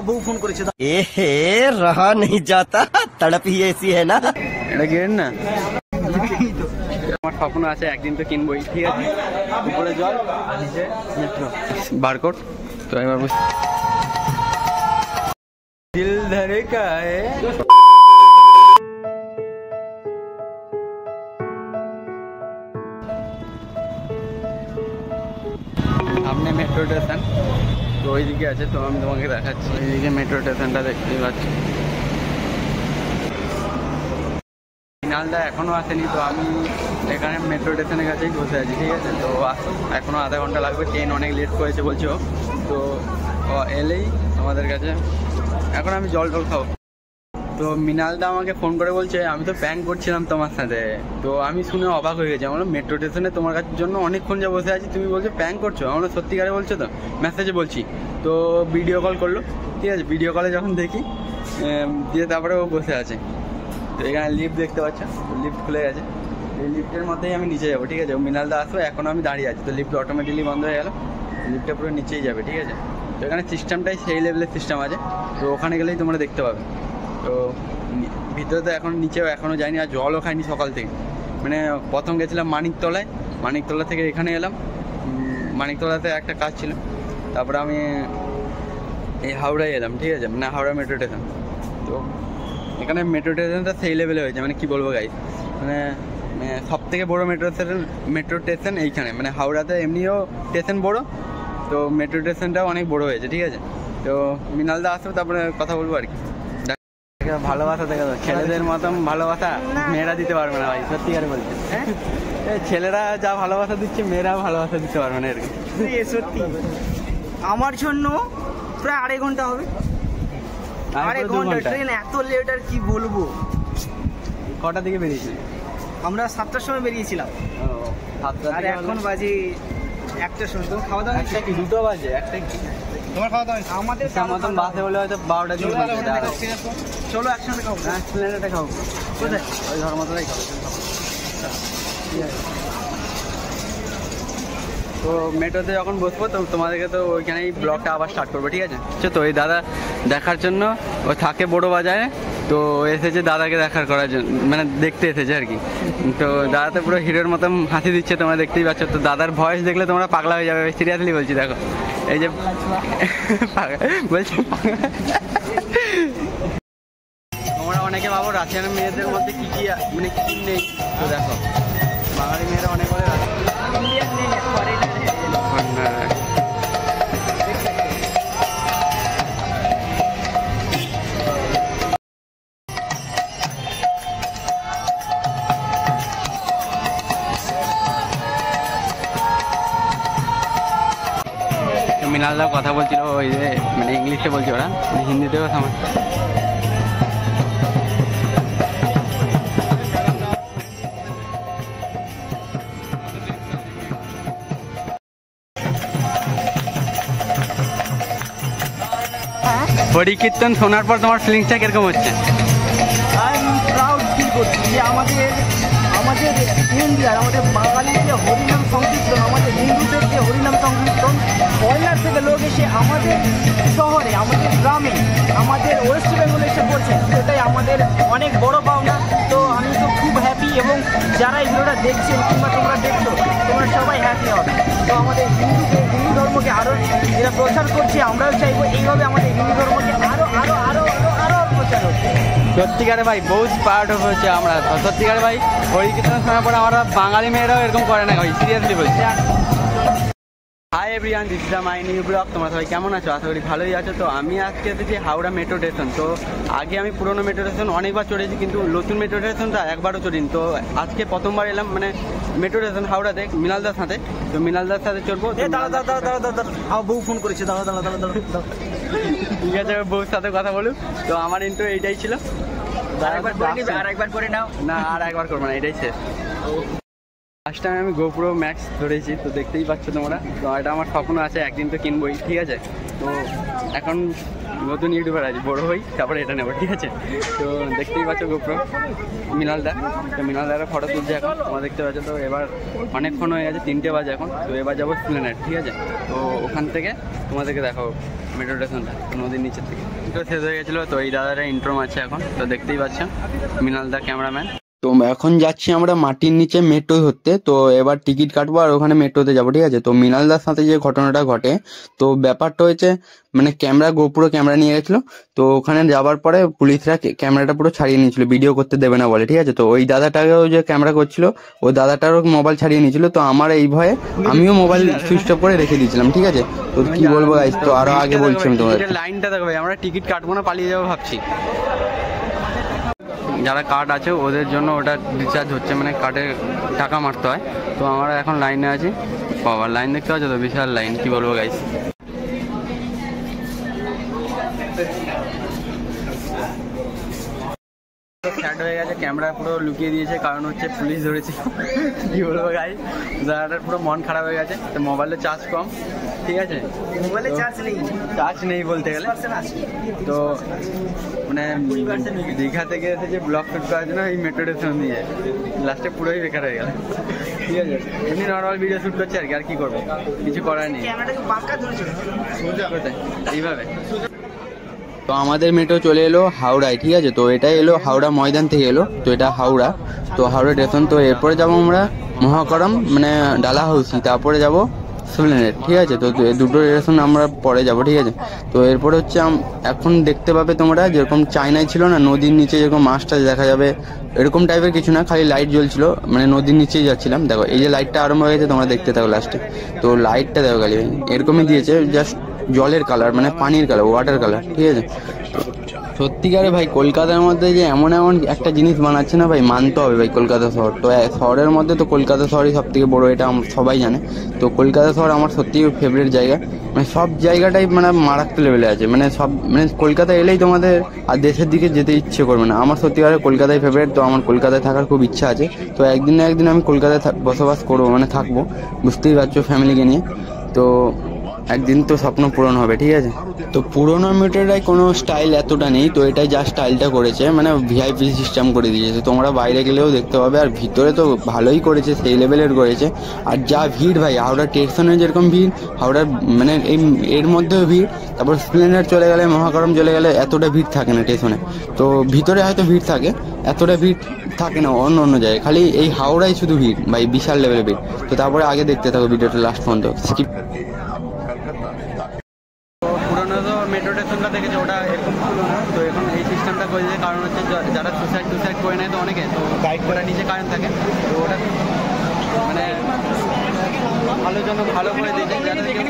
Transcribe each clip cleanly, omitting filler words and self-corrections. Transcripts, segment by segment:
বউ ফোন করেছে। এহে রহা নেই যাতা, তড়প হি এসি है ना। এটা গেন না, আমার স্বপ্ন আছে একদিন তো কিনবই, ঠিক আছে। উপরে জল আর নিচে মেট্রো বারকোড। তো এবার দিল ধরে কায়ে সামনে মেট্রো স্টেশন, তো ওইদিকে আছে। তো আমি তোমাকে দেখাচ্ছি, ওইদিকে মেট্রো স্টেশনটা দেখতেই পাচ্ছি। মিনালদা এখনও আসেনি, তো আমি এখানে মেট্রো স্টেশনের কাছেই বসে আছি, ঠিক আছে। তো এখনও আধা ঘন্টা লাগবে, ট্রেন অনেক লেট করেছে বলছো। তো এলেই আমাদের কাছে এখন আমি জল টল খাবো। তো মিনালদা আমাকে ফোন করে বলছে আমি তো প্র্যাঙ্ক করছিলাম তোমার সাথে। তো আমি শুনে অবাক হয়ে গেছি। আমার মেট্রো স্টেশনে তোমার কাছে জন্য অনেকক্ষণ যা বসে আছি, তুমি বলছো প্র্যাঙ্ক করছো। আমরা সত্যিকারে বলছো তো? মেসেজে বলছি। তো ভিডিও কল করলো, ঠিক আছে। ভিডিও কলে যখন দেখি দিয়ে তারপরে ও বসে আছে। তো এখানে লিফট দেখতে পাচ্ছ, লিফট খুলে গেছে। এই লিফটের মধ্যেই আমি নিচে যাবো, ঠিক আছে। মিনালদা আসবে, এখন আমি দাঁড়িয়ে আছি। তো লিফট অটোমেটিকলি বন্ধ হয়ে গেল, লিফটটা পুরো নিচেই যাবে, ঠিক আছে। তো এখানে সিস্টেমটাই সেই লেভেলের সিস্টেম আছে। তো ওখানে গেলেই তোমরা দেখতে পাবে। তো ভিতরে তো এখন নিচেও এখনও যাইনি, আর জলও খাইনি সকাল থেকে। মানে প্রথম গেছিলাম মানিকতলায়, মানিকতলা থেকে এখানে এলাম। মানিকতলাতে একটা কাজ ছিল, তারপরে আমি এই হাওড়ায় এলাম, ঠিক আছে। মানে হাওড়া মেট্রো স্টেশন। তো এখানে মেট্রো স্টেশনটা সেই লেভেলে হয়েছে, মানে কি বলবো গাইস, মানে সব থেকে বড়ো মেট্রো স্টেশন এইখানে। মানে হাওড়াতে এমনিও স্টেশন বড়, তো মেট্রো স্টেশনটাও অনেক বড় হয়েছে, ঠিক আছে। তো মিনালদা আসবে, তারপরে কথা বলবো আর কি। ভালোবাসা দেখা যাবে, ছেলেদের মতন ভালোবাসা মেয়েরা দিতে পারবে না ভাই, সত্যিকারে বলছে। ছেলেরা যা ভালোবাসা দিচ্ছে, মেয়েরা ভালোবাসা দিতে পারবে না আর কি। সত্যি আমার জন্য প্রায় 2.5 ঘন্টা হবে। 2.5 ঘন্টা ট্রেন, এত লেট আর কি বলবো। কটা দিকে বেরিয়েছি? আমরা 7টার সময় বেরিয়েছিলাম, আর এখন বাজে 1টার সময়। তোমার খাওয়া দাওয়া একটা কি 2টো বাজে? একটা কি তোমার খাওয়া দাওয়া? আমাদের মতন বাসে বলে হয়তো 12টা দিন। চলো একসাথে খাবো। হ্যাঁ, প্লেনেটে খাবো। কোথায়? ওই ধর্মতলাই খাবো। তো মেট্রোতে যখন বসবো, তো তোমাদেরকে তো ওইখানেই ব্লগটা আবার স্টার্ট করবো, ঠিক আছে। তো এই দাদা দেখার জন্য, ও থাকে বড় বাজারে, তো এসেছে দাদাকে করার জন্য, মানে দেখতে এসেছে আর কি। তো দাদা তো পুরো হিরোর মতন হাসি দিচ্ছে, তোমরা দেখতেই পাচ্ছ। তো দাদার ভয়েস দেখলে তোমরা পাগলা হয়ে যাবে, সিরিয়াসলি বলছি। দেখো এই যে বলছি, তোমরা অনেকে ভাবো রাশিয়ান মেয়েদের মধ্যে কি কি মানে কি নেই। তো দেখো বাঙালি মেয়েরা অনেক বলে মিনালদা কথা বলছিল, ওই যে মানে ইংলিশে বলছে ওরা, হিন্দিতেও আমার। হরি কীর্তন শোনার পর তোমার ফিলিংসটা কিরকম হচ্ছে? প্রাউড ফিল করছি যে আমাদের ইন্ডিয়ার, আমাদের বাঙালির যে হরিনাম সংকীর্তন, আমাদের হিন্দুদের যে হরিনাম সংকীর্তন, ফরেনার থেকে লোক এসে আমাদের শহরে, আমাদের গ্রামে, আমাদের ওয়েস্ট বেঙ্গলে এসে করছে, সেটাই আমাদের অনেক বড় পাওনা। তো আমি তো খুব হ্যাপি, এবং যারা এই ভিডিওটা দেখছেন কিংবা তোমরা দেখছো, তোমরা সবাই হ্যাপি হবে। তো আমাদের হিন্দু ধর্মকে আরও এরা প্রচার করছে, আমরাও চাইবো এইভাবে আমাদের হিন্দু ধর্মকে আরও আরও আরও আরও আরও প্রচার হচ্ছে। সত্যিকারে ভাই বহুত পার্ট হচ্ছে আমরা। সত্যিকারে ভাই হরি কীর্তনের সময় পরে আমরা বাঙালি মেয়েরাও এরকম করে না ভাই, সিরিয়াসলি বলছি। Hi everyone, this is my new blog. তোমরা সবাই কেমন আছো? আশা করি ভালোই আছো। তো আমি আজকে এসেছি হাওড়া মেট্রো স্টেশন। তো আগে আমি পুরোনো মেট্রো স্টেশন অনেকবার চড়েছি, কিন্তু নতুন মেট্রো স্টেশনটা একবারও চড়িনি। তো আজকে প্রথমবার এলাম মানে মেট্রো স্টেশন হাওড়াতে মিনালদার সাথে। তো মিনালদার সাথে চড়বো। বউ ফোন করেছে, দাঁড়া দাঁড়া দাঁড়া দাঁড়া। ঠিক আছে, বউর সাথে কথা বলুক। তো আমার ইন্ট্রো এইটাই ছিল। আরেকবার করে নাও। না, আর একবার করবো না, এটাই শেষ। ফার্স্ট টাইম আমি গোপ্রো ম্যাক্স ধরেছি, তো দেখতেই পাচ্ছ তোমরা। তো এটা আমার স্বপ্ন আছে একদিন তো কিনবই, ঠিক আছে। তো এখন নতুন ইউটিউবার আছে, বড় হই তারপরে এটা নেবো, ঠিক আছে। তো দেখতেই পাচ্ছ গোপ্রো মিনালদা। তো মিনালদার ফটো তুলছে এখন, তোমরা দেখতে পাচ্ছ। তো এবার অনেকক্ষণ হয়ে গেছে, 3টে বাজে এখন। তো এবার যাবো স্প্লেনেড, ঠিক আছে। তো ওখান থেকে তোমাদেরকে দেখাবো মেট্রো স্টেশনটা নদীর নিচের থেকে। তো শেষ হয়ে গেছিলো, তো এই দাদারা ইন্ট্রো মারছে এখন, তো দেখতেই পাচ্ছেন মৃণালদা ক্যামেরাম্যান। তো এখন যাচ্ছি আমরা মাটির নিচে মেট্রো ধরতে। তো এবার টিকিট কাটবো আর ওখানে মেট্রোতে যাবো, ঠিক আছে। তো মৃণালদার সাথে যে ঘটনাটা ঘটে, তো ব্যাপারটা হয়েছে মানে ক্যামেরা গোপুরো ক্যামেরা নিয়ে গেছিলো। তো ওখানে যাবার পরে পুলিশরা ক্যামেরাটা পুরো ছাড়িয়ে নিয়েছিল, ভিডিও করতে দেবে না বলে, ঠিক আছে। তো ওই দাদাটাকেও যে ক্যামেরা করছিল ওই দাদাটারও মোবাইল ছাড়িয়ে নিয়েছিল। তো আমার এই ভয়ে আমিও মোবাইল সুইচ অফ করে রেখে দিয়েছিলাম, ঠিক আছে। তো কি বলবো গাইস, তো আরো আগে বলছি আমি তোমার লাইনটা দেখবে, আমরা টিকিট কাটবো না, পালিয়ে যাবো ভাবছি। যারা কার্ড আছে ওদের জন্য ওটা রিচার্জ হচ্ছে, মানে কার্ডে টাকা মারতে হয়। তো আমরা এখন লাইনে আছি, বাবা লাইন দেখতে পাচ্ছ তো, বিশাল লাইন, কি বলবো গাইস। স্যাড হয়ে গেছে, ক্যামেরা পুরো লুকিয়ে দিয়েছে, কারণ হচ্ছে পুলিশ ধরেছে। কি বলবো গাইস, দাদাটার পুরো মন খারাপ হয়ে গেছে। তো মোবাইলে চার্জ কম, ঠিক আছে, মোবাইলে চার্জ নেই বলতে গেলে। তো মানে দীঘা থেকে এসে যে ব্লগ শুট করার জন্য এই মেট্রো স্টেশন দিয়ে লাস্টে পুরোই বেকার হয়ে গেল, ঠিক আছে। এমনি নর্মাল ভিডিও শুট করছে আর কি, আর কি করবো, কিছু করার নেই। এইভাবে তো আমাদের মেট্রো চলে এলো হাওড়ায়, ঠিক আছে। তো এটা এলো হাওড়া ময়দান থেকে এলো, তো এটা হাওড়া, তো হাওড়া স্টেশন। তো এরপরে যাবো আমরা মহাকরম মানে ডালাহাউসি, তারপরে যাবো এসপ্ল্যানেড, ঠিক আছে। তো দুটো স্টেশন আমরা পরে যাবো, ঠিক আছে। তো এরপরে হচ্ছে এখন দেখতে পাবে তোমরা যেরকম চায়নায় ছিল না, নদীর নিচে যেরকম মাছটা দেখা যাবে, এরকম টাইপের কিছু না, খালি লাইট জ্বলছিল, মানে নদীর নিচেই যাচ্ছিলাম। দেখো এই যে লাইটটা আরম্ভ হয়ে গেছে, তোমরা দেখতে থাকো লাস্টে। তো লাইটটা দেখো খালি এরকমই দিয়েছে, জাস্ট জলের কালার, মানে পানির কালার, ওয়াটার কালার, ঠিক আছে। সত্যিকারে ভাই কলকাতার মধ্যে যে এমন এমন একটা জিনিস বানাচ্ছে না ভাই, মানতে হবে ভাই কলকাতা শহর। তো শহরের মধ্যে তো কলকাতা শহরই সব থেকে বড়ো, এটা সবাই জানে। তো কলকাতা শহর আমার সত্যিই ফেভারিট জায়গা, মানে সব জায়গাটাই মানে মারাত্মক লেভেলে আছে, মানে সব মানে কলকাতা এলেই তোমাদের আর দেশের দিকে যেতে ইচ্ছে করবে না। আমার সত্যিকারে কলকাতায় ফেভারিট, তো আমার কলকাতায় থাকার খুব ইচ্ছা আছে। তো একদিন না একদিন আমি কলকাতায় বসবাস করবো, মানে থাকবো, বুঝতেই পারছো, ফ্যামিলিকে নিয়ে। তো একদিন তো স্বপ্ন পূরণ হবে, ঠিক আছে। তো পুরোনো মেট্রোটায় কোনো স্টাইল এতটা নেই, তো এটাই যা স্টাইলটা করেছে মানে ভিআইপি সিস্টেম করে দিয়েছে, তোমরা বাইরে গেলেও দেখতে পাবে। আর ভিতরে তো ভালোই করেছে, সেই লেভেলের করেছে। আর যা ভিড় ভাই, হাওড়া স্টেশনে যেরকম ভিড়, হাওড়ার মানে এর মধ্যেও ভিড়। তারপর স্প্লেন্ডার চলে গেলে, মহাকরম চলে গেলে এতটা ভিড় থাকে না স্টেশনে। তো ভিতরে হয়তো ভিড় থাকে, এতটা ভিড় থাকে না অন্য অন্য জায়গায়, খালি এই হাওড়ায় শুধু ভিড় ভাই, বিশাল লেভেলের ভিড়। তো তারপরে আগে দেখতে থাকো ভিডিওটা লাস্ট পর্যন্ত, স্কিপ। পুরোনো তো মেট্রো স্টেশনটা দেখেছে, ওটা এরকম ছিল না। তো এখন এই সিস্টেমটা করে দিয়েছে, কারণ হচ্ছে যারা সুসাইড করে নেয় তো অনেকে, তো গাইড করা নিচে কারেন্ট থাকে, তো ওটা মানে ভালোর জন্য ভালো করে দিয়েছে, যারা এখানে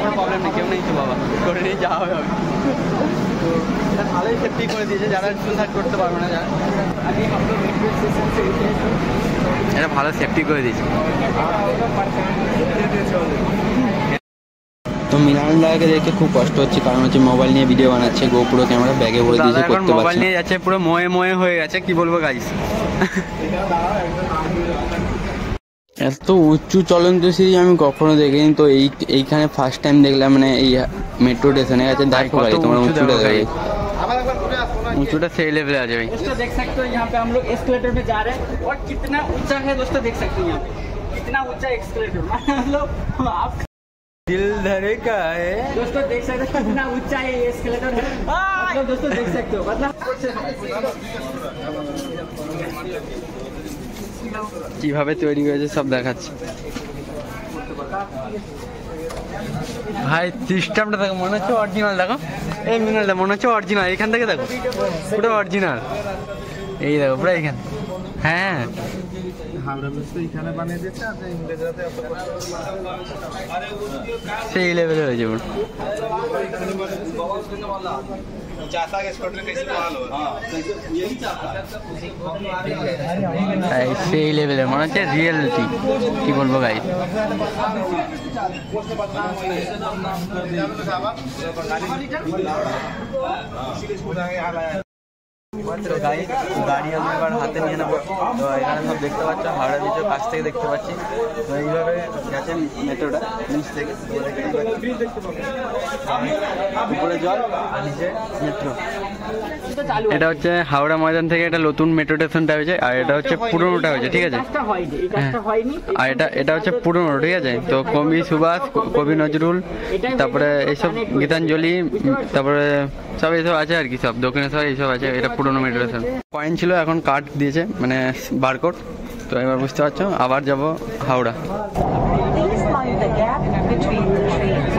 কোনো প্রবলেম নেই, কেউ নেই তো বাবা, করে নিয়ে যাওয়া হবে। তো এটা ভালোই সেফটি করে দিয়েছে, যারা সুসাইড করতে পারবে না, যারা এটা ভালো সেফটি করে দিয়েছে। তো মৃণালদাকে দেখে খুব কষ্ট হচ্ছে, কারণ হচ্ছে মোবাইল নিয়ে ভিডিও বানাচ্ছে, গোপুরো ক্যামেরা ব্যাগে ভরে দিয়েছে, করতে পারছে না, মোবাইল নিয়ে যাচ্ছে, পুরো মোয়ে হয়ে গেছে, কি বলবো গাইস। এত উঁচু চলন্ত সিঁড়ি আমি কখনো দেখিনি, তো এইখানে ফার্স্ট টাইম দেখলাম, মানে এই মেট্রো স্টেশনে আছে। দেখো ভাই তোমরা উঁচুটা দেখো, ऊंचा से लेवल आ जाए। दोस्तों देख सकते हो यहाँ पे हम लोग एस्केलेटर में जा रहे हैं, और कितना ऊंचा है दोस्तों, देख सकते हो यहाँ पे कितना ऊंचा एस्केलेटर, मतलब आप दिल धड़े का है दोस्तों, देख सकते हो कितना ऊंचा है ये एस्केलेटर, मतलब दोस्तों देख सकते हो, मतलब কিভাবে তৈরি হয়েছে সব দেখাচ্ছে ভাই। সিস্টেমটা দেখো, মনে হচ্ছে অরিজিনাল। দেখো এই মিনালটা মনে হচ্ছে অরিজিনাল, এখান থেকে দেখো পুরো অরিজিনাল, এই দেখো পুরো এখানে। হ্যাঁ সেই লেভেলে হয়েছে পুরো, সেই লেভেলের মনে হচ্ছে রিয়েলিটি, কি বলবো গাইস। তো গাড়ি আমি এবার হাতে নিয়ে নেবো। তো এখানে সব দেখতে পাচ্ছ হাওড়া ব্রিজের কাছ থেকে দেখতে পাচ্ছি। তো এইভাবে গেছে মেট্রোটা নিচ থেকে, উপরে জল আর নিচে মেট্রো। এটা হচ্ছে হাওড়া ময়দান থেকে এটা নতুন মেট্রো স্টেশনটা হয়েছে, আর এটা হচ্ছে পুরোনোটা হয়েছে, ঠিক আছে। আর এটা হচ্ছে পুরোনো, ঠিক আছে। তো কবি সুভাষ, কবি নজরুল, তারপরে এইসব গীতাঞ্জলি, তারপরে সব এইসব আছে আর কি, সব দক্ষিণেশ্বর এইসব আছে। এটা পুরোনো মেট্রো স্টেশন। কয়েন ছিল, এখন কার্ড দিয়েছে, মানে বারকোড। তো এবার বুঝতে পারছো, আবার যাব Howrah. Please mind the gap between the trains.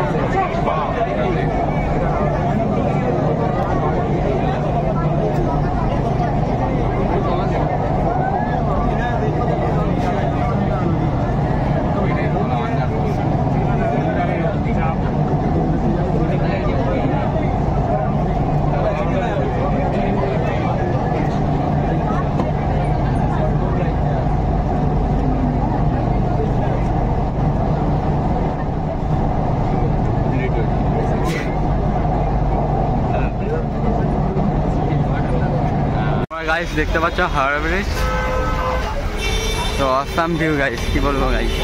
Guys দেখতে পাচ্ছ হাওড়া ব্রিজ। তো আসাম ভিউ গাইস, কি বলবো গাইস।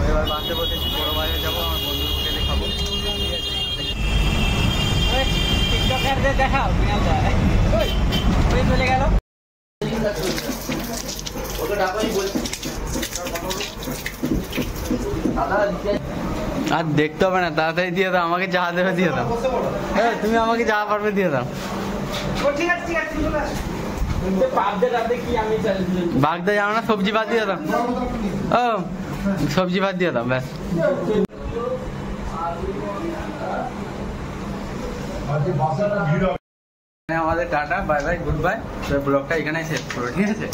এবার বাসে বসেছি, বড় বাজারে যাবো, আমার বন্ধুর হোটেলে খাবো। দেখাও চলে গেল। আর দেখতে হবে না, তাড়াতাড়ি দিয়ে দাও, আমাকে যা দেবে দিয়ে দাও। হ্যাঁ, তুমি আমাকে যা পারবে দিয়ে দাও। বাগদা যাও না, সবজি ভাত দিয়ে দাও। ও সবজি ভাত দিয়ে দাও, ব্যাস। আমাদের tata, bye bye, good bye. ব্লগটা এখানেই শেষ করো, ঠিক আছে।